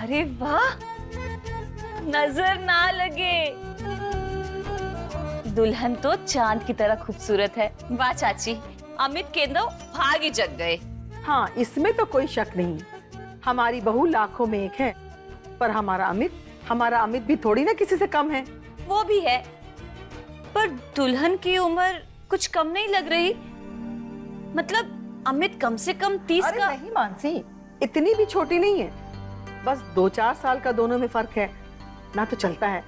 अरे वाह, नजर ना लगे, दुल्हन तो चांद की तरह खूबसूरत है। वाह चाची, अमित के दो भाग ही जग गए। हाँ, इसमें तो कोई शक नहीं। हमारी बहू लाखों में एक है, पर हमारा अमित भी थोड़ी ना किसी से कम है। वो भी है, पर दुल्हन की उम्र कुछ कम नहीं लग रही। मतलब अमित कम से कम 30 अरे का। नहीं मानसी, इतनी भी छोटी नहीं है, बस 2-4 साल का दोनों में फर्क है ना, तो चलता है।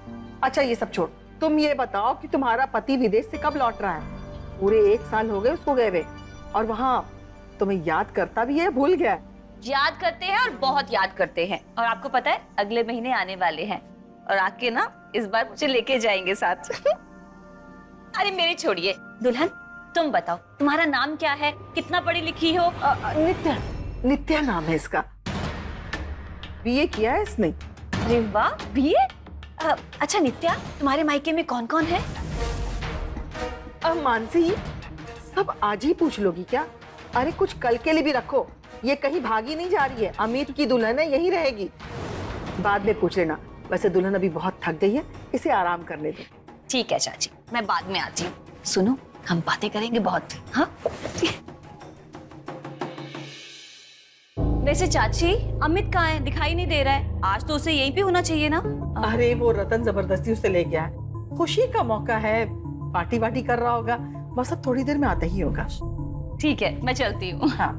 अच्छा ये सब छोड़, तुम ये बताओ कि तुम्हारा पति विदेश से कब लौट रहा है? पूरे 1 साल हो गए उसको गए हुए, और वहाँ तुम्हें याद करता भी है, भूल गया? याद करते हैं और बहुत याद करते हैं, और आपको पता है अगले महीने आने वाले हैं, और आके ना इस बार मुझे लेके जाएंगे साथ। अरे मेरी छोड़िए, दुल्हन तुम बताओ तुम्हारा नाम क्या है, कितना पढ़ी लिखी हो? नित्या, नित्या नाम है इसका। बीए किया है इसने। अरे वाह, बीए। अच्छा नित्या, तुम्हारे मायके में कौन कौन है? अब मानसी, सब आज ही पूछ लोगी क्या? अरे कुछ कल के लिए भी रखो, ये कहीं भागी नहीं जा रही है। अमित की दुल्हन है, यही रहेगी। बाद में पूछ लेना। वैसे दुल्हन अभी बहुत थक गई है, इसे आराम करने दो। ठीक है चाची, मैं बाद में आती हूँ। सुनो, हम बातें करेंगे बहुत। हाँ वैसे चाची, अमित कहाँ है? दिखाई नहीं दे रहा है। आज तो उसे यहीं पे होना चाहिए ना। अरे वो रतन जबरदस्ती उसे ले गया है, खुशी का मौका है, पार्टी वार्टी कर रहा होगा, बस अब थोड़ी देर में आता ही होगा। ठीक है, मैं चलती हूँ। हाँ।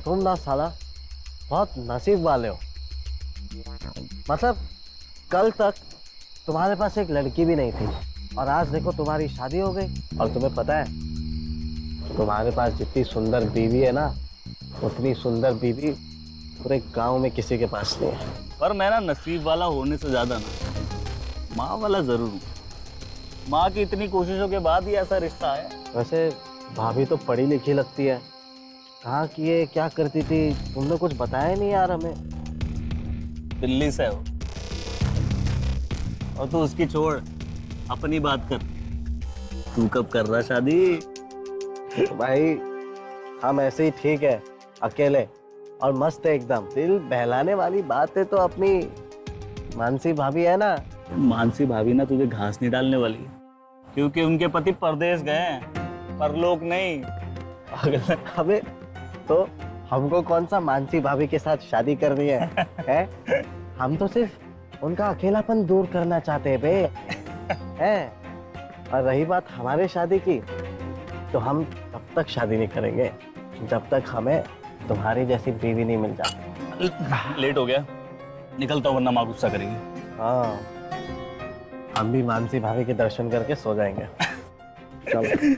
तुम ना साला बहुत नसीब वाले हो। मतलब कल तक तुम्हारे पास एक लड़की भी नहीं थी, और आज देखो तुम्हारी शादी हो गई। और तुम्हें पता है, तुम्हारे पास जितनी सुंदर बीवी है ना, उतनी सुंदर बीवी पूरे गांव में किसी के पास नहीं है। पर मैं ना नसीब वाला होने से ज्यादा ना माँ वाला जरूर हूँ। माँ की इतनी कोशिशों के बाद ही ऐसा रिश्ता आया। वैसे भाभी तो पढ़ी लिखी लगती है, कहाँ की है, क्या करती थी, तुमने कुछ बताया नहीं यार हमें। दिल्ली से हो, और तू उसकी छोड़, अपनी बात कर। तू कब कर रहा शादी? भाई हम ऐसे ही ठीक है, अकेले और मस्त है एकदम। दिल बहलाने वाली बात है तो अपनी मानसी भाभी है ना। मानसी भाभी ना तुझे घास नहीं डालने वाली, क्योंकि उनके पति परदेश गए हैं, परलोक नहीं। अबे तो हमको कौन सा मानसी भाभी के साथ शादी करनी है, हैं? हम तो सिर्फ उनका अकेलापन दूर करना चाहते हैं बे, हैं? और रही बात हमारे शादी की, तो हम तब तक शादी नहीं करेंगे जब तक हमें तुम्हारी जैसी बीवी नहीं मिल जाती। लेट हो गया, निकलता हूं वरना माँ गुस्सा करेगी। हाँ, हम भी मानसी भाभी के दर्शन करके सो जाएंगे। चलो।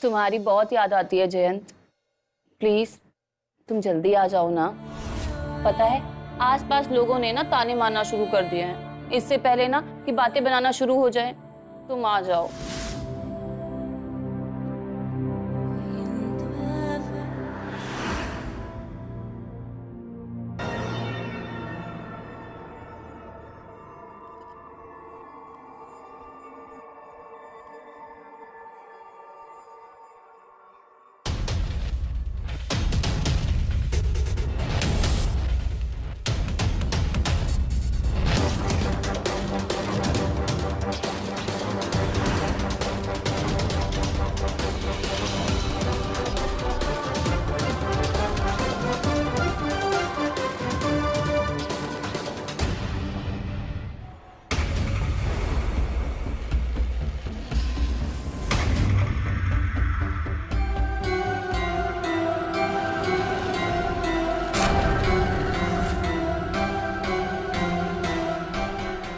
तुम्हारी बहुत याद आती है जयंत, प्लीज तुम जल्दी आ जाओ ना। पता है आसपास लोगों ने ना ताने मारना शुरू कर दिए हैं, इससे पहले ना कि बातें बनाना शुरू हो जाए। तुम आ जाओ।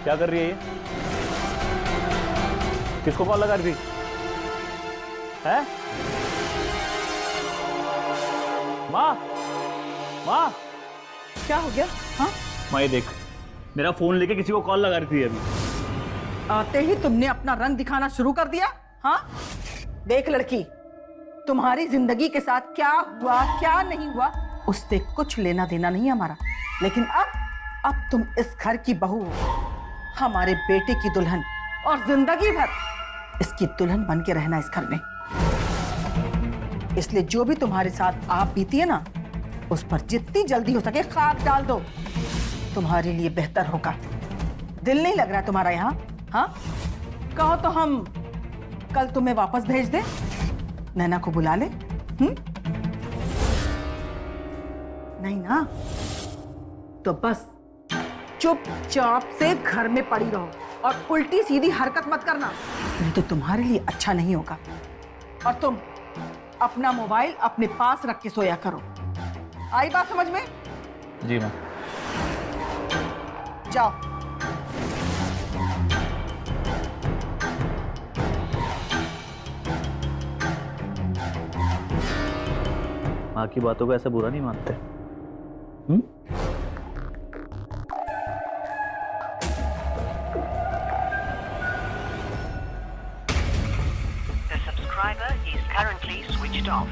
क्या कर रही है ये? किसको कॉल लगा रही थी? है? माँ, माँ, क्या हो गया? हाँ, माँ ये देख, मेरा फोन लेके किसी को कॉल लगा रही थी अभी। आते ही तुमने अपना रंग दिखाना शुरू कर दिया। हाँ, देख लड़की, तुम्हारी जिंदगी के साथ क्या हुआ क्या नहीं हुआ उससे कुछ लेना देना नहीं हमारा, लेकिन अब तुम इस घर की बहू हो, हमारे बेटे की दुल्हन, और जिंदगी भर इसकी दुल्हन बन के रहना इस घर में। इसलिए जो भी तुम्हारे साथ आप बीती है ना, उस पर जितनी जल्दी हो सके खाक डाल दो, तुम्हारे लिए बेहतर होगा। दिल नहीं लग रहा तुम्हारा यहाँ? हाँ, कहो तो हम कल तुम्हें वापस भेज दें, नैना को बुला ले। नहीं ना, तो बस चुपचाप से घर में पड़ी रहो और उल्टी सीधी हरकत मत करना, नहीं तो तुम्हारे लिए अच्छा नहीं होगा। और तुम अपना मोबाइल अपने पास रख के सोया करो। आई बात समझ में? जी माँ। जाओ। माँ की बातों को ऐसे बुरा नहीं मानते। The subscriber is currently switched off.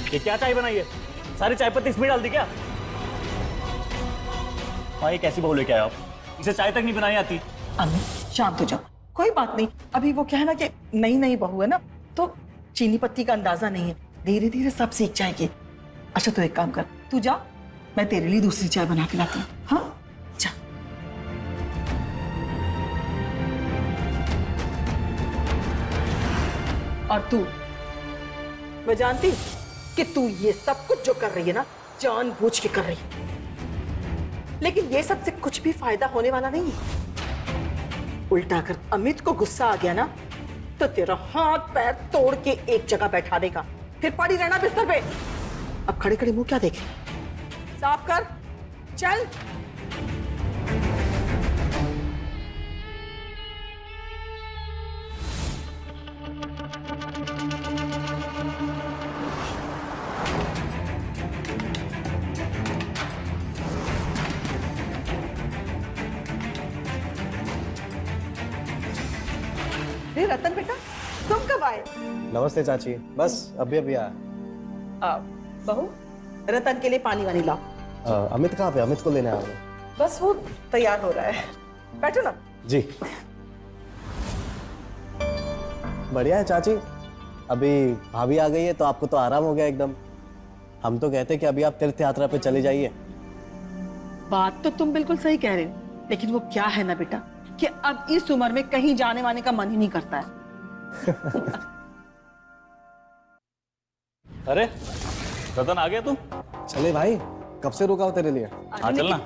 ये क्या चाय बनाई है? सारी चाय पत्ती इसमें डाल दी क्या? हाँ, ये कैसी बहू लेके आए आप? इसे चाय तक नहीं बनाई आती। अम्मी शांत हो जाओ, कोई बात नहीं। अभी वो क्या है ना कि नई नई बहू है ना, तो चीनी पत्ती का अंदाजा नहीं है, धीरे धीरे सब सीख जाएगी। अच्छा तो एक काम कर, तू जा, मैं तेरे लिए दूसरी चाय बना के लाती हूँ। हाँ जा। और तू, मैं जानती हूँ कि तू ये सब कुछ जो कर रही है ना, जानबूझ के कर रही है, लेकिन ये सब से कुछ भी फायदा होने वाला नहीं है। उल्टा कर अमित को गुस्सा आ गया ना, तो तेरा हाथ पैर तोड़ के एक जगह बैठा देगा, फिर पड़ी रहना बिस्तर पे। अब खड़े खड़े मुंह क्या देखे? साफ कर, चल। रतन बेटा, तुम कब आए? नमस्ते चाची, बस अभी अभी आया। बहू, रतन के लिए पानी वानी लाओ। अमित कहाँ पे? अमित को लेने आया हूँ। बस वो तैयार हो रहा है, बैठो ना। जी। बढ़िया है चाची, अभी भाभी आ गई है तो आपको तो आराम हो गया एकदम। हम तो कहते कि अभी आप तीर्थ यात्रा पे चले जाइए। बात तो तुम बिल्कुल सही कह रहे हो, लेकिन वो क्या है ना बेटा कि अब इस उम्र में कहीं जाने वाने का मन ही नहीं करता है। अरे रतन, आ गया तू? चले भाई, कब से रुका हो तेरे लिए। हाँ चलना।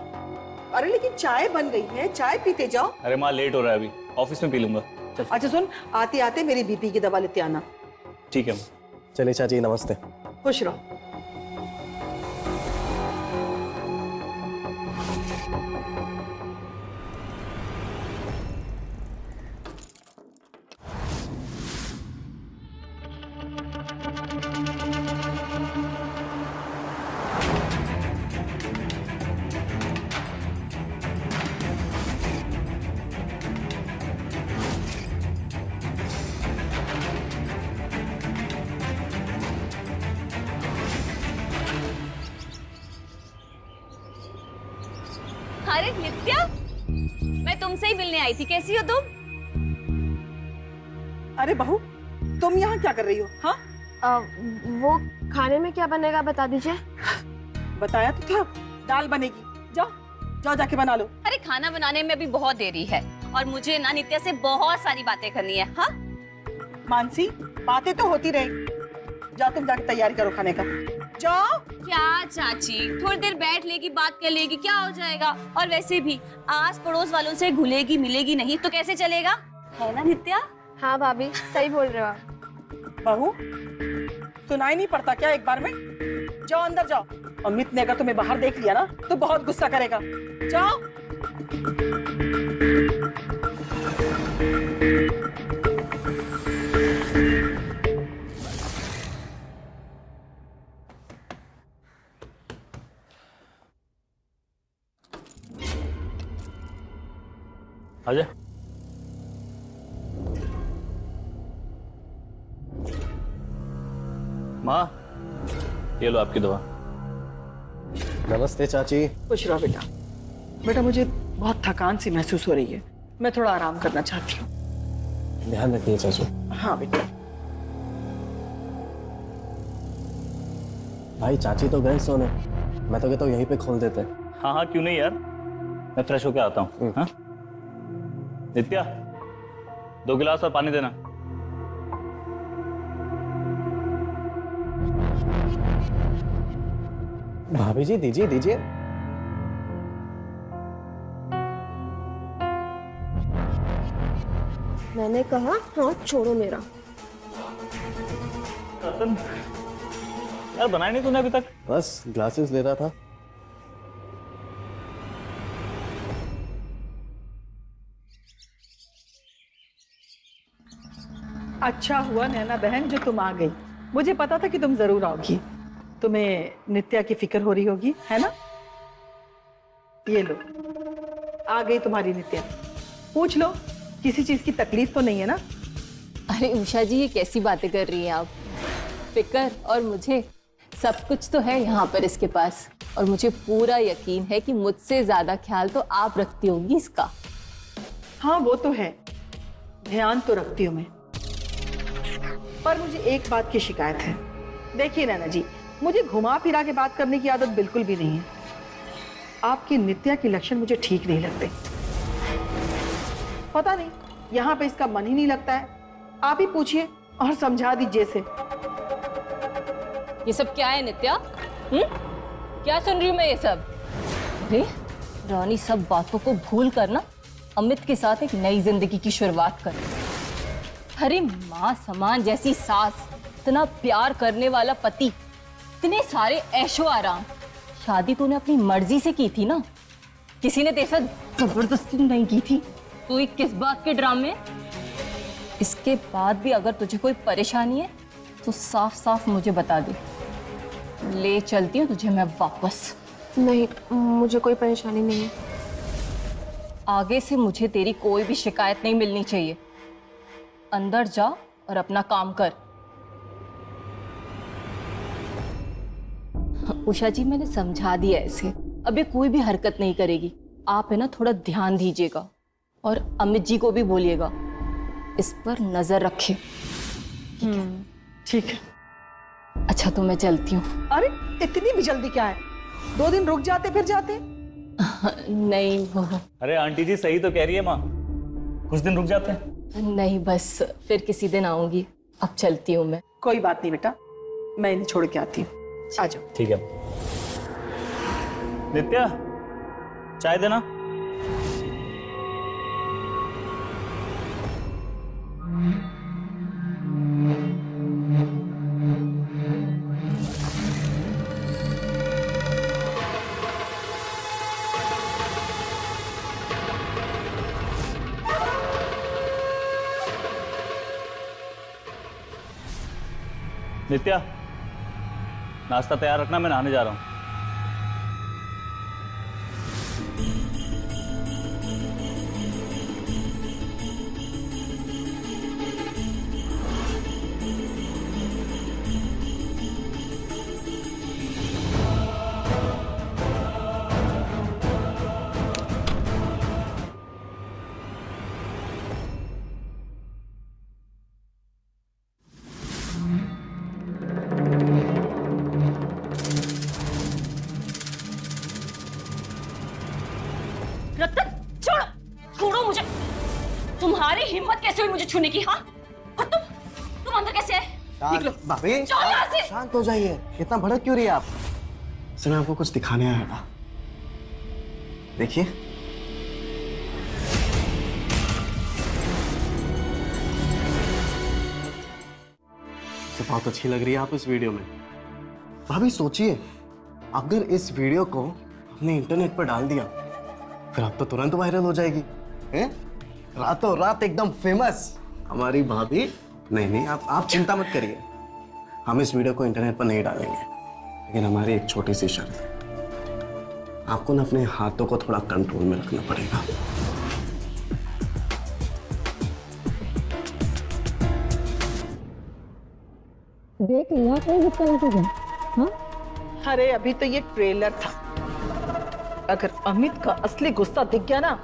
अरे लेकिन चाय बन गई है, चाय पीते जाओ। अरे माँ, लेट हो रहा है, अभी ऑफिस में पी लूंगा। चल। अच्छा सुन, आते आते मेरी बीपी की दवा लेते आना। ठीक है। चलिए चाची, नमस्ते। खुश रहो। अरे नित्या, मैं तुमसे ही मिलने आई थी, कैसी हो तुम? अरे बहू, तुम यहाँ क्या कर रही हो? हाँ, वो खाने में क्या बनेगा बता दीजिए। बताया तो था, दाल बनेगी। जाओ जाओ जाके बना लो। अरे खाना बनाने में अभी बहुत देरी है और मुझे ना नित्या से बहुत सारी बातें करनी है। हाँ मानसी, बातें तो होती रही, जाओ तुम जाके तैयारी करो खाने का, जाओ। क्या चाची, थोड़ी देर बैठ लेगी, बात कर लेगी, क्या हो जाएगा। और वैसे भी आस पड़ोस वालों से घुलेगी मिलेगी नहीं तो कैसे चलेगा, है ना नित्या? हाँ भाभी, सही बोल रहे हो आप। बहू, सुनाई नहीं पड़ता क्या एक बार में? जाओ अंदर जाओ। अमित ने अगर तुम्हें बाहर देख लिया ना तो बहुत गुस्सा करेगा। जाओ। आजा। माँ, ये लो आपकी दवा। नमस्ते चाची। खुश रहो बेटा। बेटा मुझे बहुत थकान सी महसूस हो रही है, मैं थोड़ा आराम करना चाहती हूँ। ध्यान रखिए चाचू। हाँ बेटा। भाई चाची तो गए सोने, मैं तो कहता हूँ यहीं पे खोल देते हैं। हाँ हाँ, क्यों नहीं यार, मैं फ्रेश होके आता हूँ। हाँ नित्या, 2 गिलास और पानी देना। भाभी जी दीजिए दीजिए। मैंने कहा हाथ छोड़ो मेरा। रतन, यार बनाया नहीं तूने अभी तक? बस ग्लासेस ले रहा था। अच्छा हुआ नैना बहन जो तुम आ गई, मुझे पता था कि तुम जरूर आओगी। तुम्हें नित्या की फिक्र हो रही होगी, है ना? ये लो, आ गई तुम्हारी नित्या। पूछ लो, किसी चीज की तकलीफ तो नहीं है ना? अरे उषा जी, ये कैसी बातें कर रही हैं आप? फिकर और मुझे सब कुछ तो है यहाँ पर इसके पास, और मुझे पूरा यकीन है कि मुझसे ज्यादा ख्याल तो आप रखती होंगी इसका। हाँ वो तो है, ध्यान तो रखती हूँ मैं, पर मुझे एक बात की शिकायत है। देखिए नैना जी, मुझे घुमा फिरा के बात करने की आदत बिल्कुल भी नहीं है। आपकी नित्या के लक्षण मुझे ठीक नहीं लगते। पता नहीं यहाँ पे इसका मन ही नहीं लगता है। आप ही पूछिए और समझा दीजिए इसे। ये सब क्या है नित्या? क्या सुन रही हूँ मैं ये सब? अरे रानी, सब बातों को भूल कर ना अमित के साथ एक नई जिंदगी की शुरुआत कर। अरे माँ समान जैसी सास, इतना प्यार करने वाला पति, इतने सारे ऐशो आराम। शादी तूने अपनी मर्जी से की थी ना, किसी ने तेरे साथ जबरदस्ती नहीं की थी। तो ये किस बात के ड्रामे? इसके बाद भी अगर तुझे कोई परेशानी है तो साफ साफ मुझे बता दे, ले चलती हूँ तुझे मैं वापस। नहीं, मुझे कोई परेशानी नहीं है। आगे से मुझे तेरी कोई भी शिकायत नहीं मिलनी चाहिए। अंदर जा और अपना काम कर। उषा जी, मैंने समझा दिया इसे, अभी कोई भी हरकत नहीं करेगी। आप है ना थोड़ा ध्यान दीजिएगा, और अमित जी को भी बोलिएगा इस पर नजर रखे। ठीक है। अच्छा तो मैं चलती हूँ। अरे इतनी भी जल्दी क्या है? 2 दिन रुक जाते फिर जाते। नहीं वो अरे आंटी जी सही तो कह रही है माँ, कुछ दिन रुक जाते हैं। नहीं, बस फिर किसी दिन आऊंगी। अब चलती हूँ मैं। कोई बात नहीं बेटा, मैं इन्हें छोड़ के आती हूँ। आ जाओ। ठीक है। नित्या, चाय देना। नित्या, नाश्ता तैयार रखना, मैं नहाने जा रहा हूँ। हिम्मत कैसे हुई मुझे छूने की? हाँ, और तुम अंदर कैसे आए? निकलो। भाभी जाओ यहाँ से। शांत हो जाइए, इतना भड़क क्यों रही है आप? सर मैं आपको कुछ दिखाने आया था, देखिए। तो बहुत अच्छी लग रही है आप इस वीडियो में। भाभी सोचिए, अगर इस वीडियो को हमने इंटरनेट पर डाल दिया फिर आप तो तुरंत वायरल हो जाएगी, हैं? रातों रात एकदम फेमस हमारी भाभी। नहीं नहीं, आप चिंता मत करिए, हम इस वीडियो को इंटरनेट पर नहीं डालेंगे, लेकिन हमारी एक छोटी सी शर्त है। आपको ना अपने हाथों को थोड़ा कंट्रोल में रखना पड़ेगा। देख लिया हाँ? अरे अभी तो ये ट्रेलर था। अगर अमित का असली गुस्सा दिख गया ना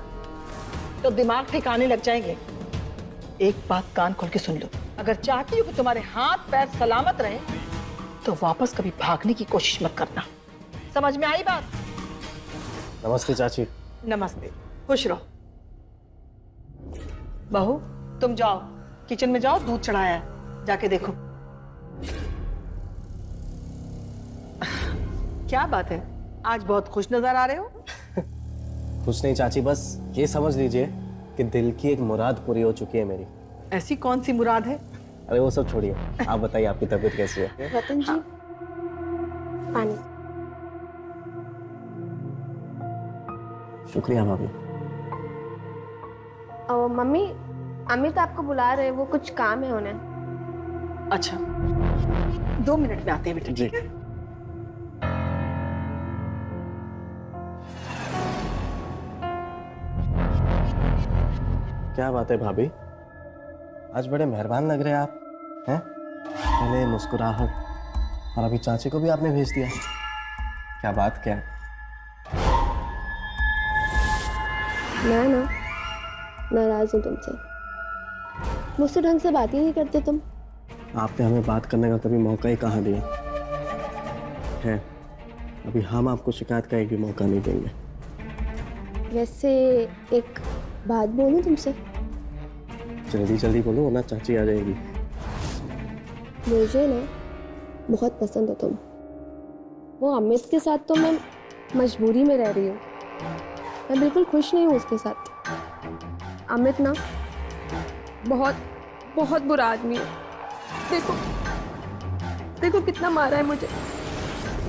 तो दिमाग ठिकाने लग जाएंगे। एक बात कान खोल के सुन लो, अगर चाहती हो कि तुम्हारे हाथ पैर सलामत रहे तो वापस कभी भागने की कोशिश मत करना। समझ में आई बात? नमस्ते चाची। नमस्ते, खुश रहो। बहू तुम जाओ किचन में, जाओ दूध चढ़ाया है, जाके देखो। क्या बात है, आज बहुत खुश नजर आ रहे हो। कुछ नहीं चाची, बस ये समझ लीजिए कि दिल की एक मुराद पूरी हो चुकी है मेरी। ऐसी कौन सी मुराद है? अरे वो सब छोड़िए, आप बताइए आपकी तबीयत कैसी है? रतन जी, पानी। शुक्रिया भाभी। मम्मी, अमित आपको बुला रहे हैं, वो कुछ काम है उन्हें। अच्छा 2 मिनट में आते हैं बेटा। जी। क्या बात है भाभी, आज बड़े मेहरबान लग रहे हैं आप, हैं? पहले मुस्कुराहट और अभी चाची को भी आपने भेज दिया। क्या बात क्या है? मैं ना नाराज हूँ तुमसे, मुझसे ढंग से बात ही नहीं करते तुम। आपने हमें बात करने का कभी मौका ही कहाँ दिया है? अभी हम आपको शिकायत का एक भी मौका नहीं देंगे। वैसे एक बात बोलूं तुमसे? जल्दी जल्दी बोलो वरना चाची आ जाएगी। मुझे ना बहुत पसंद हो तुम। वो अमित के साथ तो मैं मजबूरी में रह रही हूँ, मैं बिल्कुल खुश नहीं हूँ उसके साथ। अमित ना बहुत बहुत बुरा आदमी है। देखो देखो कितना मारा है मुझे,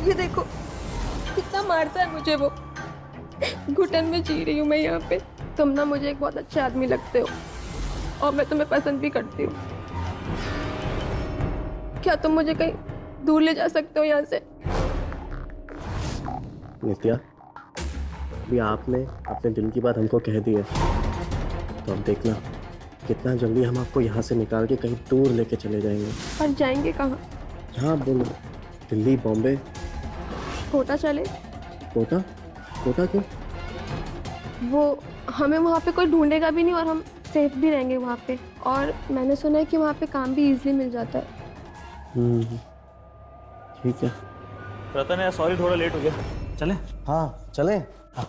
ये देखो कितना मारता है मुझे वो। घुटन में जी रही हूँ मैं यहाँ पे। तुम ना मुझे एक बहुत अच्छे आदमी लगते हो और मैं तुम्हें पसंद भी करती हूँ। क्या तुम मुझे कहीं दूर ले जा सकते हो यहाँ से? नित्या, अभी आपने अपने दिल की बात हमको कह दी है, तो अब देखना कितना जल्दी हम आपको यहाँ से निकाल के कहीं दूर लेके चले जाएंगे। और जाएंगे कहाँ? जहाँ बोलो, दिल्ली, बॉम्बे। कोटा चले? कोटा? कोटा क्यों? वो हमें वहाँ पे कोई ढूंढेगा भी नहीं और हम सेफ भी रहेंगे वहाँ पे। और मैंने सुना है कि वहाँ पे काम भी इजीली मिल जाता है। ठीक है। रतन यार सॉरी, थोड़ा लेट हो गया, चले? हाँ चले। हाँ।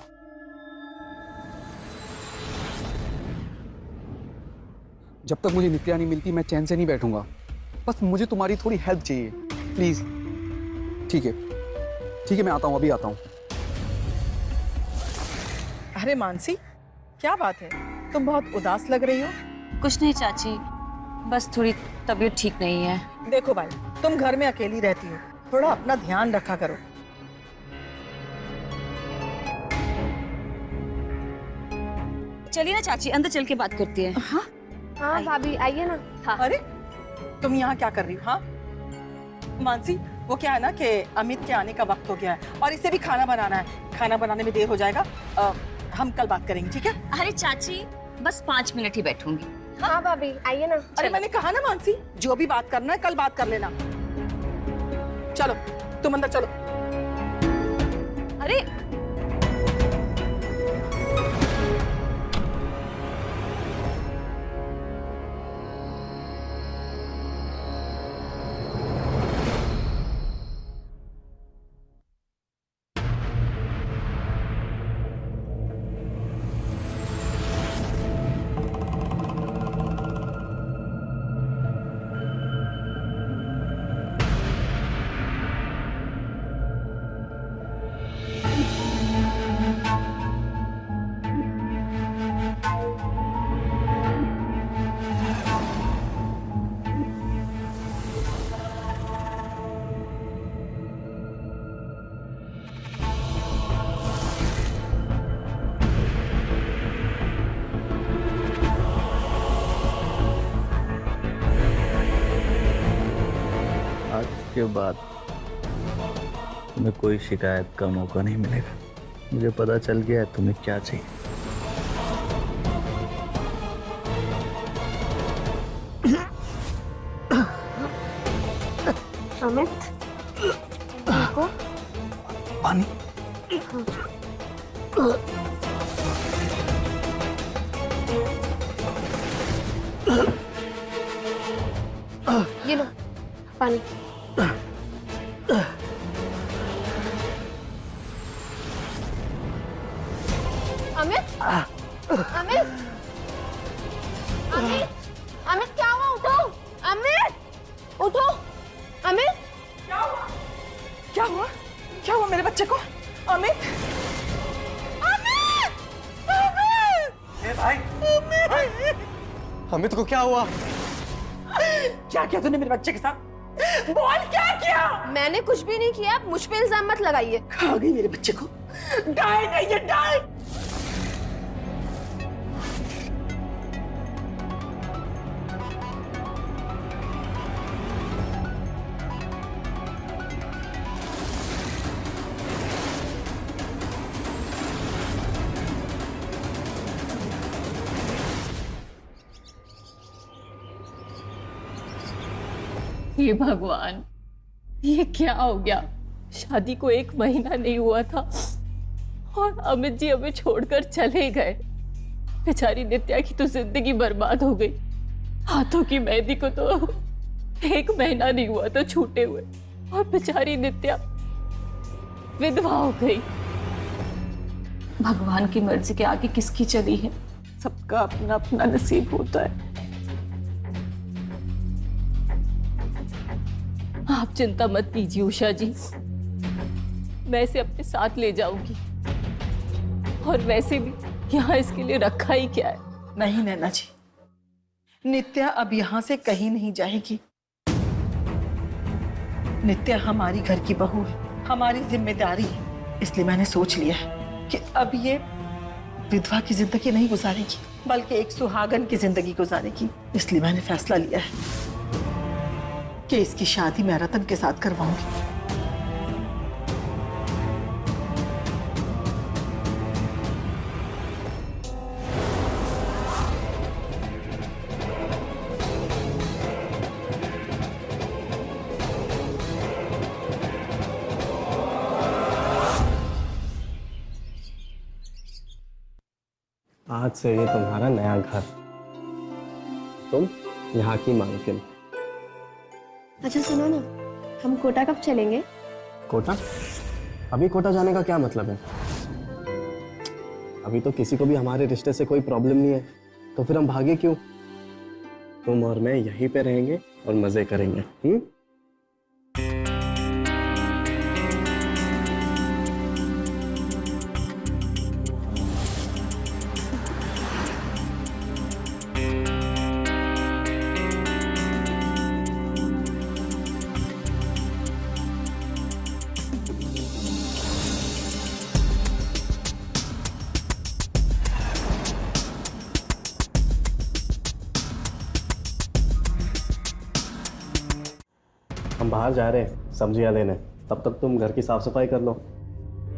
जब तक मुझे नित्या नहीं मिलती मैं चैन से नहीं बैठूंगा। बस मुझे तुम्हारी थोड़ी हेल्प चाहिए प्लीज। ठीक है मैं आता हूँ, अभी आता हूँ। अरे मानसी, क्या बात है, तुम बहुत उदास लग रही हो। कुछ नहीं चाची, बस थोड़ी तबीयत ठीक नहीं है। देखो भाई, तुम घर में अकेली रहती हो, थोड़ा अपना ध्यान रखा करो। चलिए ना चाची, अंदर चल के बात करती है। हाँ हाँ भाभी आइए ना। हाँ। अरे तुम यहाँ क्या कर रही हो? हाँ मानसी, वो क्या है ना कि अमित के आने का वक्त हो गया है और इसे भी खाना बनाना है। खाना बनाने में देर हो जाएगा। हम कल बात करेंगे, ठीक है? अरे चाची, बस 5 मिनट ही बैठूंगी। हाँ भाभी आइए ना। अरे मैंने कहा ना मानसी, जो भी बात करना है कल बात कर लेना। चलो तुम अंदर चलो। अरे के बाद तुम्हें कोई शिकायत का मौका नहीं मिलेगा। मुझे पता चल गया है तुम्हें क्या चाहिए। अमित देखो पानी। ये लो पानी। अमित अमित अमित अमित क्या हुआ? उठो अमित, उठो अमित। क्या हुआ? क्या हुआ मेरे बच्चे को? अमित, अमित, अमित, भाई अमित को क्या हुआ? क्या किया तूने मेरे बच्चे के साथ? बोल क्या किया? मैंने कुछ भी नहीं किया, आप मुझ पे इल्जाम मत लगाइए। खा गई मेरे बच्चे को। डाइट है ये, डाइट। हे भगवान, ये क्या हो गया? शादी को 1 महीना नहीं हुआ था और अमित जी हमें छोड़कर चले गए। बेचारी नित्या की तो जिंदगी बर्बाद हो गई। हाथों की मेहंदी को तो 1 महीना नहीं हुआ था छूटे हुए, और बेचारी नित्या विधवा हो गई। भगवान की मर्जी के आगे किसकी चली है? सबका अपना अपना नसीब होता है। आप चिंता मत कीजिए उषा जी, मैं इसे अपने साथ ले जाऊंगी। और वैसे भी यहाँ इसके लिए रखा ही क्या है? नहीं नैना जी, नित्या अब यहाँ से कहीं नहीं जाएगी। नित्या हमारी घर की बहू है, हमारी जिम्मेदारी है। इसलिए मैंने सोच लिया है कि अब ये विधवा की जिंदगी नहीं गुजारेगी, बल्कि एक सुहागन की जिंदगी गुजारेगी। इसलिए मैंने फैसला लिया है कि इसकी शादी मैं रतन के साथ करवाऊंगी। आज से ये तुम्हारा नया घर, तुम यहाँ की मालकिन। अच्छा सुनो ना, हम कोटा कब चलेंगे? कोटा? अभी कोटा जाने का क्या मतलब है? अभी तो किसी को भी हमारे रिश्ते से कोई प्रॉब्लम नहीं है, तो फिर हम भागे क्यों? तुम और मैं यहीं पे रहेंगे और मजे करेंगे। हम बाहर जा रहे हैं सब्जियां लेने, तब तक तुम घर की साफ सफाई कर लो,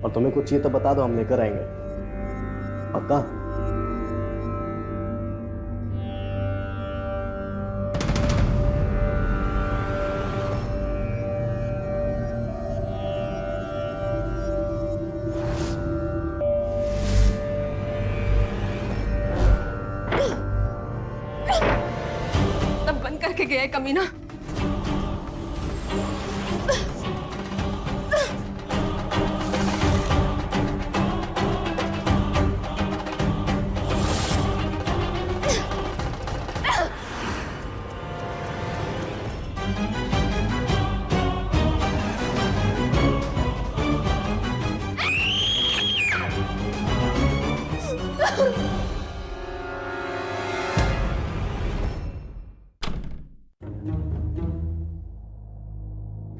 और तुम्हें कुछ चाहिए तो बता दो, हम लेकर आएंगे। पक्का? तब बंद करके गया है कमीना।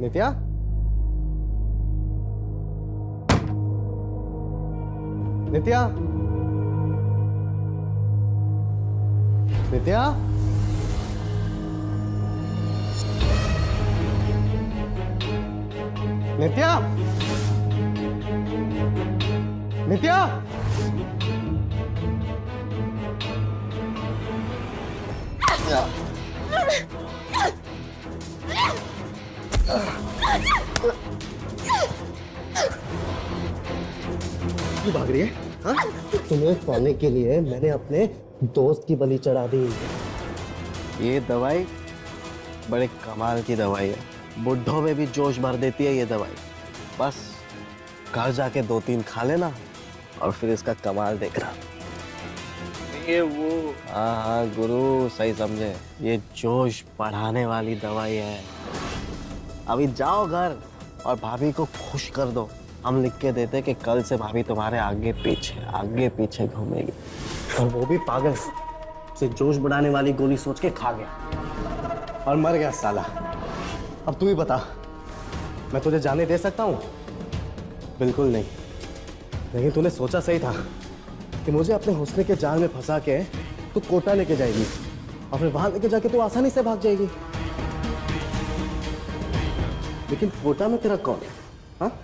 नित्या? नित्या? नित्या? नित्या, नित्या, क्यों भाग रही है? हाँ? तुम्हें पाने के लिए मैंने अपने दोस्त की बलि चढ़ा दी। ये दवाई बड़े कमाल की दवाई है, बुढ़ों में भी जोश भर देती है ये दवाई। बस घर जाके 2-3 खा लेना और फिर इसका कमाल देखना। ये वो हाँ गुरु, सही समझे, ये जोश बढ़ाने वाली दवाई है। अभी जाओ घर और भाभी को खुश कर दो। हम लिख के देते कि कल से भाभी तुम्हारे आगे पीछे घूमेगी। और वो भी पागल से जोश बढ़ाने वाली गोली सोच के खा गया और मर गया साला। अब तू ही बता, मैं तुझे जाने दे सकता हूँ? बिल्कुल नहीं। लेकिन तूने सोचा सही था कि मुझे अपने हुस्न के जाल में फंसा के तू कोटा लेके जाएगी और फिर वहां लेके जाके तू आसानी से भाग जाएगी। लेकिन कोटा में तेरा कौन है? हाँ?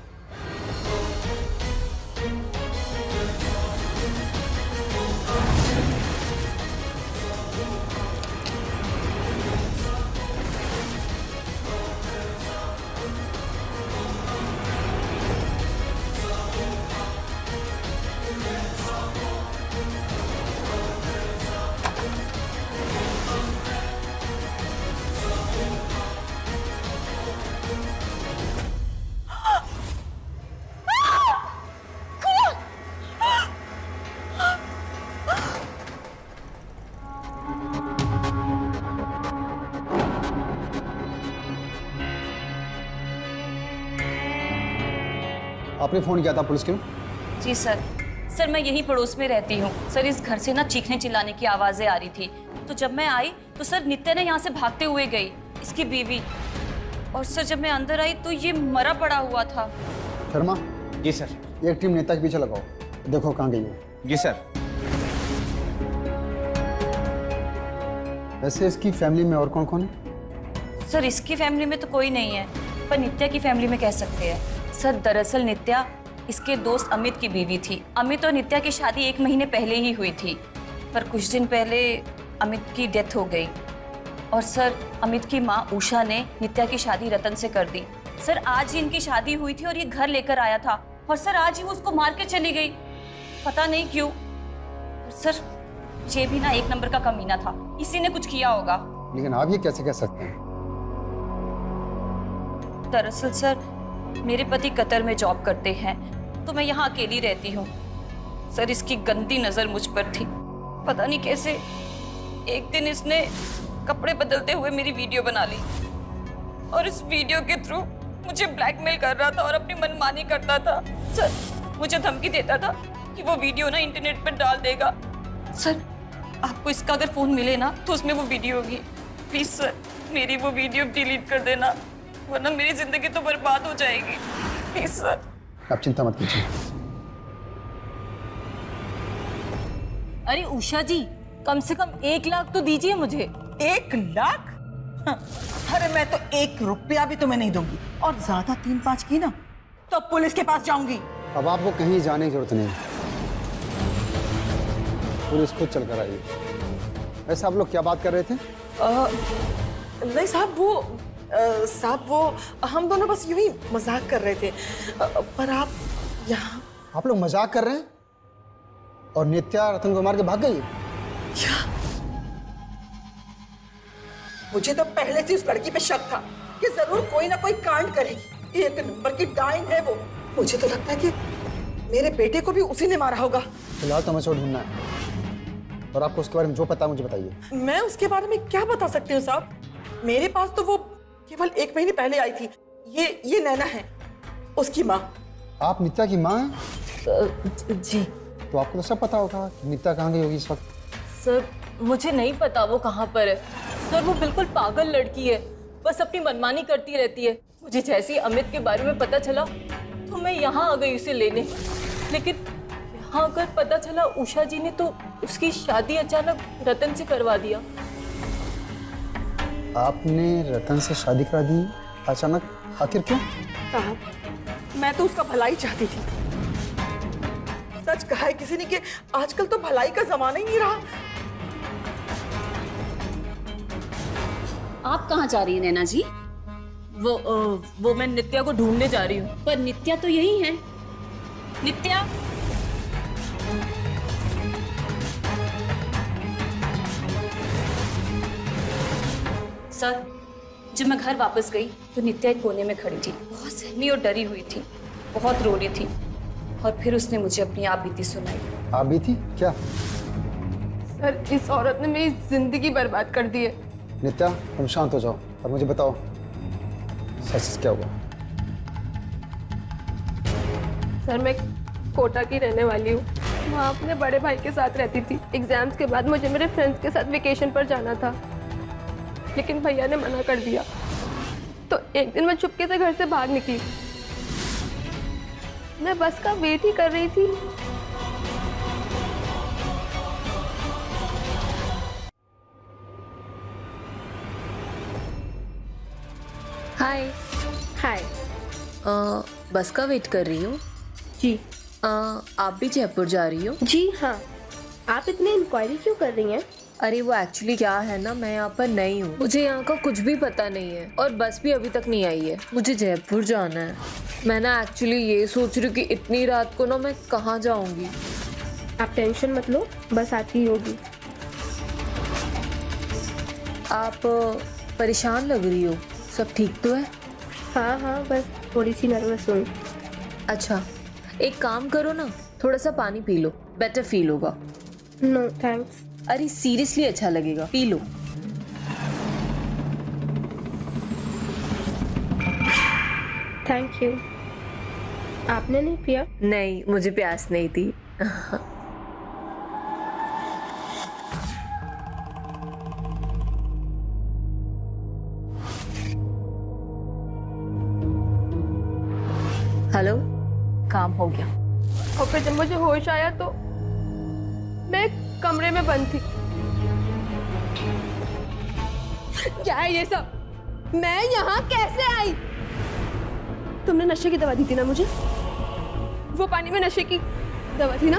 आपने फोन किया था पुलिस क्यों? जी सर। सर मैं यहीं पड़ोस में रहती हूँ सर। इस घर से ना चीखने चिल्लाने की आवाजें आ रही थी, तो जब मैं आई तो सर नित्या ने यहाँ से भागते हुए गई, इसकी बीवी। और सर जब मैं अंदर आई तो ये मरा पड़ा हुआ था। शर्मा, जी सर। एक टीम नेता के पीछे लगाओ, देखो कहाँ गई है। जी सर। वैसे इसकी फैमिली में और कौन कौन है? सर इसकी फैमिली में तो कोई नहीं है, पर नित्या की फैमिली में कह सकते हैं। सर दरअसल नित्या इसके दोस्त अमित की बीवी थी। अमित और नित्या की शादी 1 महीने पहले ही हुई थी, पर कुछ दिन पहले अमित की डेथ हो गई। और सर अमित की माँ उषा ने नित्या की शादी रतन से कर दी। सर आज ही इनकी शादी हुई थी और ये घर लेकर आया था, और सर आज ही वो उसको मार के चली गई, पता नहीं क्यों। सर ये भी ना 1 नंबर का कमीना था, इसी ने कुछ किया होगा। लेकिन आप ये कैसे कह सकते हैं? दरअसल सर मेरे पति कतर में जॉब करते हैं, तो मैं यहाँ अकेली रहती हूँ। सर इसकी गंदी नजर मुझ पर थी, पता नहीं कैसे एक दिन इसने कपड़े बदलते हुए मेरी वीडियो बना ली, और इस वीडियो के थ्रू मुझे ब्लैकमेल कर रहा था और अपनी मनमानी करता था। सर मुझे धमकी देता था कि वो वीडियो ना इंटरनेट पर डाल देगा। सर आपको इसका अगर फोन मिले ना तो उसमें वो वीडियो होगी। प्लीज सर मेरी वो वीडियो डिलीट कर देना, वरना मेरी जिंदगी तो बर्बाद हो जाएगी। Please sir. आप चिंता मत कीजिए। अरे उषा जी, कम से कम 1 लाख तो दीजिए मुझे। 1 लाख? हाँ, अरे मैं तो 1 रुपया भी तुम्हें नहीं दूंगी, और ज्यादा 3-5 की ना तो पुलिस के पास जाऊंगी। अब आपको कहीं जाने की जरूरत नहीं, पुलिस खुद चल कर आइए। वैसे आप लोग क्या बात कर रहे थे? नहीं साहब, वो हम दोनों बस यूं ही मजाक कर रहे थे। पर आप यहाँ? आप लोग मजाक कर रहे हैं और नित्या रतन को मार के भाग गई? क्या? मुझे तो पहले से उस लड़की पे शक था कि जरूर कोई ना कोई कांड करेगी। 1 नंबर की डाइन है वो। मुझे तो लगता है कि मेरे बेटे को भी उसी ने मारा होगा। फिलहाल तो हमें उसको ढूंढना है, और आपको उसके बारे में जो पता है मुझे बताइए। मैं उसके बारे में क्या बता सकती हूँ साहब? मेरे पास तो वो केवल 1 महीने पहले आई थी। ये नैना है, उसकी माँ। आप नित्या की माँ हैं? जी तो आपको तो सब पता होगा कि नित्या कहाँ गई होगी इस वक्त। सर मुझे नहीं पता वो कहाँ पर है। सर वो बिल्कुल पागल लड़की है, बस अपनी मनमानी करती रहती है। मुझे जैसे ही अमित के बारे में पता चला तो मैं यहाँ आ गई उसे लेने, लेकिन यहाँ आकर पता चला उषा जी ने तो उसकी शादी अचानक रतन से करवा दिया। आपने रतन से शादी करा दी अचानक? आखिर क्यों? साहब मैं तो उसका भलाई चाहती थी। सच कहा है किसी ने कि आजकल तो भलाई का जमाना ही नहीं रहा। आप कहाँ जा रही हैं नैना जी? वो मैं नित्या को ढूंढने जा रही हूँ। पर नित्या तो यही है। नित्या, सर, जब मैं घर वापस गई तो नित्या एक कोने में खड़ी थी, बहुत सहमी और डरी हुई थी, बहुत रो रही थी। और फिर उसने मुझे अपनी आप बीती सुनाई। आप भी थी क्या? सर, इस औरत ने मेरी जिंदगी बर्बाद कर दी है। नित्या, तुम शांत हो जाओ और मुझे बताओ सच क्या हुआ। सर, मैं कोटा की रहने वाली हूँ। वहाँ अपने बड़े भाई के साथ रहती थी। एग्जाम्स के बाद मुझे मेरे फ्रेंड्स के साथ वेकेशन पर जाना था, लेकिन भैया ने मना कर दिया। तो एक दिन मैं चुपके से घर से भाग निकली। मैं बस का वेट ही कर रही थी। हाय। हाय। बस का वेट कर रही हूँ। जी। आप भी जयपुर जा रही हो? जी हाँ। आप इतनी इंक्वायरी क्यों कर रही हैं? अरे वो एक्चुअली क्या है ना, मैं यहाँ पर नई हूँ, मुझे यहाँ का कुछ भी पता नहीं है और बस भी अभी तक नहीं आई है। मुझे जयपुर जाना है। मैं ना एक्चुअली ये सोच रही हूँ कि इतनी रात को ना मैं कहाँ जाऊँगी। आप टेंशन मत लो, बस आती ही होगी। आप परेशान लग रही हो, सब ठीक तो है? हाँ हाँ, बस थोड़ी सी नर्वस हूँ। अच्छा, एक काम करो ना, थोड़ा सा पानी पी लो, बेटर फील होगा। No thanks. अरे सीरियसली अच्छा लगेगा, पी लो। Thank you. आपने नहीं पिया? नहीं, मुझे प्यास नहीं थी। हेलो, काम हो गया। और फिर जब मुझे होश आया तो मैं एक कमरे में बंद थी। क्या है ये सब? मैं यहाँ कैसे आई? तुमने नशे की दवा दी थी ना मुझे? वो पानी में नशे की दवा थी ना?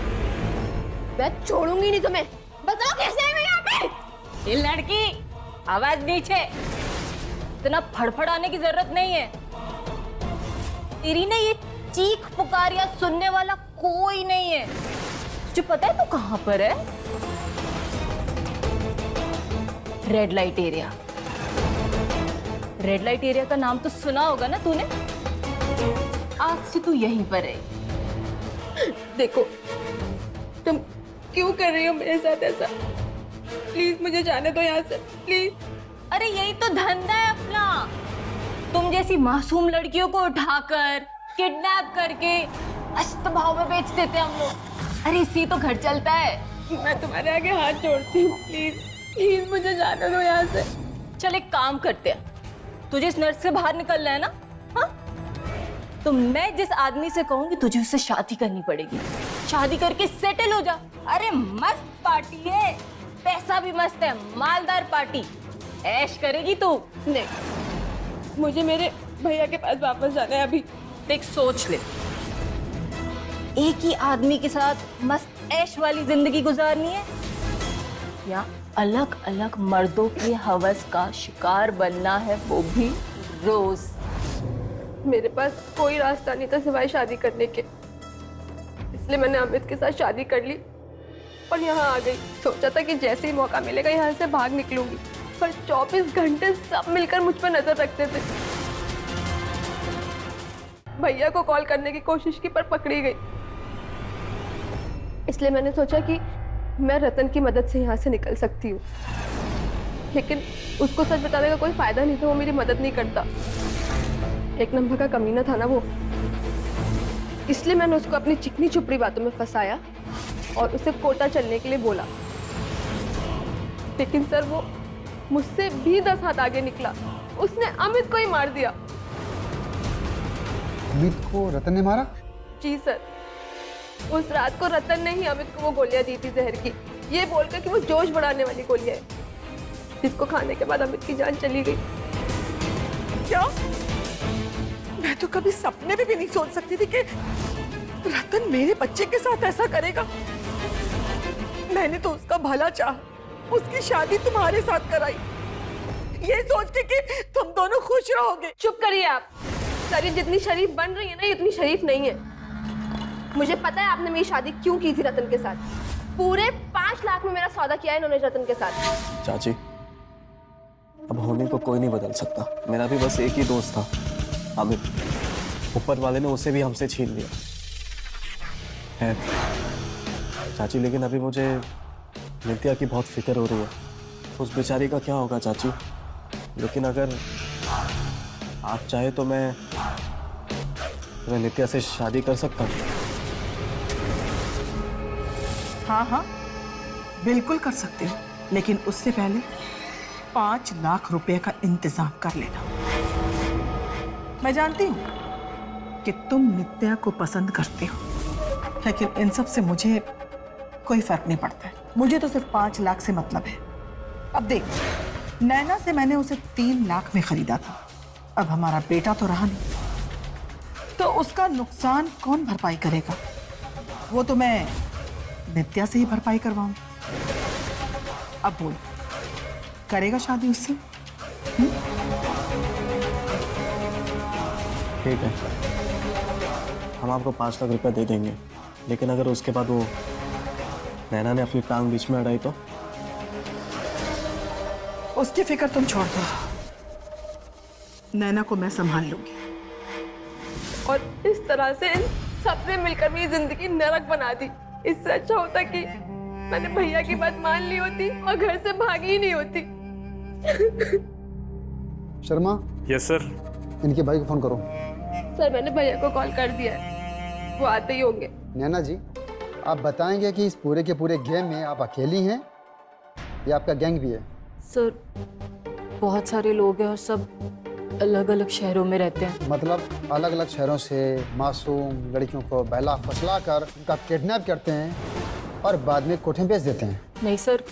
मैं छोड़ूंगी नहीं तुम्हें। बताओ कैसे आई मैं यहाँ पे? ये लड़की, आवाज नीचे। इतना फड़फड़ाने की जरूरत नहीं है। तेरी ना ये चीख पुकार या सुनने वाला कोई नहीं है। तुझे पता है तू कहां पर है? Red light area. Red light area का नाम तो सुना होगा ना तूने? आज से तू यहीं पर है। देखो, तुम क्यों कर रही हो मेरे साथ ऐसा? प्लीज मुझे जाने दो यहाँ से, प्लीज। अरे यही तो धंधा है अपना। तुम जैसी मासूम लड़कियों को उठाकर किडनैप करके अस्त भाव में बेच देते हम लोग। अरे इसी तो घर चलता है। मैं तुम्हारे आगे हाथ जोड़ती हूँ, प्लीज प्लीज मुझे जाने दो यहाँ से। चल एक काम करते हैं, तुझे इस नर्स से बाहर निकलना है ना? हाँ? तो मैं जिस आदमी से कहूंगी तुझे उससे शादी करनी पड़ेगी। शादी करके सेटल हो जा। अरे मस्त पार्टी है, पैसा भी मस्त है, मालदार पार्टी। ऐश करेगी तू। नहीं, मुझे मेरे भैया के पास वापस जाना है अभी। देख, सोच ले, एक ही आदमी के साथ मस्त ऐश वाली जिंदगी गुजारनी है या अलग अलग मर्दों के हवस का शिकार बनना है, वो भी रोज। मेरे पास कोई रास्ता नहीं था सिवाय शादी करने के, इसलिए मैंने अमित के साथ शादी कर ली और यहाँ आ गई। सोचा था कि जैसे ही मौका मिलेगा यहाँ से भाग निकलूंगी, पर 24 घंटे सब मिलकर मुझ पर नजर रखते थे। भैया को कॉल करने की कोशिश की पर पकड़ी गई, इसलिए मैंने सोचा कि मैं रतन की मदद से यहाँ से निकल सकती हूँ। लेकिन उसको सच बताने का कोई फायदा नहीं था, वो मेरी मदद नहीं करता। एक नंबर का कमीना था ना वो, इसलिए मैंने उसको अपनी चिकनी चुपड़ी बातों में फंसाया और उसे कोटा चलने के लिए बोला। लेकिन सर, वो मुझसे भी 10 हाथ आगे निकला। उसने अमित को ही मार दिया। अमित को रतन ने मारा? जी सर, उस रात को रतन ने ही अमित को वो गोलियां दी थी जहर की, ये बोलकर कि वो जोश बढ़ाने वाली गोलियां है, जिसको खाने के बाद अमित की जान चली गई। क्या? मैं तो कभी सपने में भी नहीं सोच सकती थी कि रतन मेरे बच्चे के साथ ऐसा करेगा। मैंने तो उसका भला चाहा, उसकी शादी तुम्हारे साथ कराई, ये सोच के कि तुम दोनों खुश रहोगे। चुप करिए आप। सरी जितनी शरीफ बन रही है ना, ये इतनी शरीफ नहीं है। मुझे पता है आपने मेरी शादी क्यों की थी रतन के साथ। पूरे 5 लाख में मेरा सौदा किया है इन्होंने रतन के साथ। चाची, अब होने को कोई नहीं बदल सकता। मेरा भी बस एक ही दोस्त था, अमित। ऊपर वाले ने उसे भी हमसे छीन लिया है चाची। लेकिन अभी मुझे नित्या की बहुत फिक्र हो रही है। उस बेचारी का क्या होगा चाची? लेकिन अगर आप चाहे तो मैं नित्या से शादी कर सकता हूँ। हाँ हाँ, बिल्कुल कर सकते हो, लेकिन उससे पहले 5 लाख रुपए का इंतजाम कर लेना। मैं जानती हूँ कि तुम नित्या को पसंद करते हो, लेकिन इन सब से मुझे कोई फर्क नहीं पड़ता है। मुझे तो सिर्फ 5 लाख से मतलब है। अब देख, नैना से मैंने उसे 3 लाख में खरीदा था। अब हमारा बेटा तो रहा नहीं, तो उसका नुकसान कौन भरपाई करेगा? वो तो मैं नित्या से ही भरपाई करवाऊंगी। अब बोल, करेगा शादी उससे? ठीक है, हम आपको 5 लाख रुपया दे देंगे, लेकिन अगर उसके बाद वो नैना ने अपनी टांग बीच में अड़ाई तो? उसकी फिक्र तुम छोड़ दो, नैना को मैं संभाल लूंगी। और इस तरह से इन सबने मिलकर मेरी जिंदगी नरक बना दी। इससे अच्छा होता कि मैंने भैया की बात मान ली होती और घर से भागी ही नहीं होती। Sharma, yes sir. इनके भाई को फोन करो। सर मैंने भैया को कॉल कर दिया है, वो आते ही होंगे। नैना जी, आप बताएंगे कि इस पूरे के पूरे गेम में आप अकेली हैं या आपका गैंग भी है? सर बहुत सारे लोग हैं और सब अलग अलग शहरों में रहते हैं। मतलब अलग अलग शहरों से मासूम लड़कियों को बहला फसला कर उनका किडनैप करते हैं और बाद में कोठे बेच देते हैं? नहीं सर,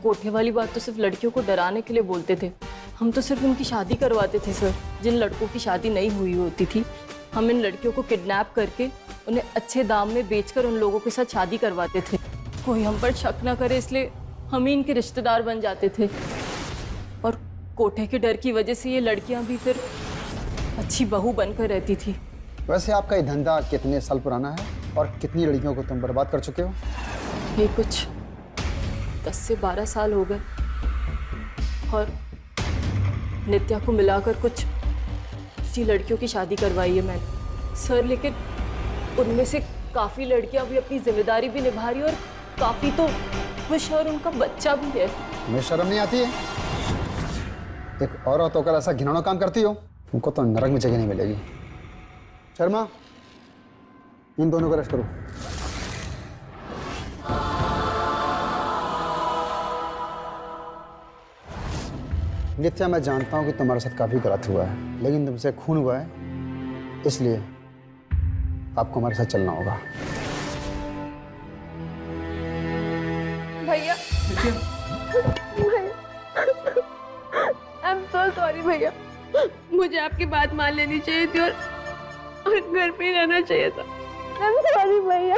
कोठे वाली बात तो सिर्फ लड़कियों को डराने के लिए बोलते थे। हम तो सिर्फ उनकी शादी करवाते थे सर। जिन लड़कों की शादी नहीं हुई होती थी, हम इन लड़कियों को किडनैप करके उन्हें अच्छे दाम में बेचकर उन लोगों के साथ शादी करवाते थे। कोई हम पर शक न करे इसलिए हम ही इनके रिश्तेदार बन जाते थे। और कोठे के डर की वजह से ये लड़कियां भी फिर अच्छी बहू बनकर रहती थी। वैसे आपका ये धंधा कितने साल पुराना है और कितनी लड़कियों को तुम बर्बाद कर चुके हो? ये कुछ 10 से 12 साल हो गए और नित्या को मिलाकर कुछ 80 लड़कियों की शादी करवाई है मैंने सर। लेकिन उनमें से काफ़ी लड़कियां भी अपनी जिम्मेदारी भी निभा रही और काफ़ी तो खुश और उनका बच्चा भी है। तुम्हें शर्म नहीं आती है? एक औरत होकर ऐसा घिनौना काम करती हो? तुमको तो नरक में जगह नहीं मिलेगी। शर्मा, इन दोनों को अरेस्ट करो। नित्या, मैं जानता हूं कि तुम्हारे साथ काफी गलत हुआ है, लेकिन तुमसे खून हुआ है, इसलिए आपको हमारे साथ चलना होगा। भैया, आई एम सो सॉरी भैया। मुझे आपकी बात मान लेनी चाहिए थी और घर पे ही रहना चाहिए था। आई एम सॉरी भैया।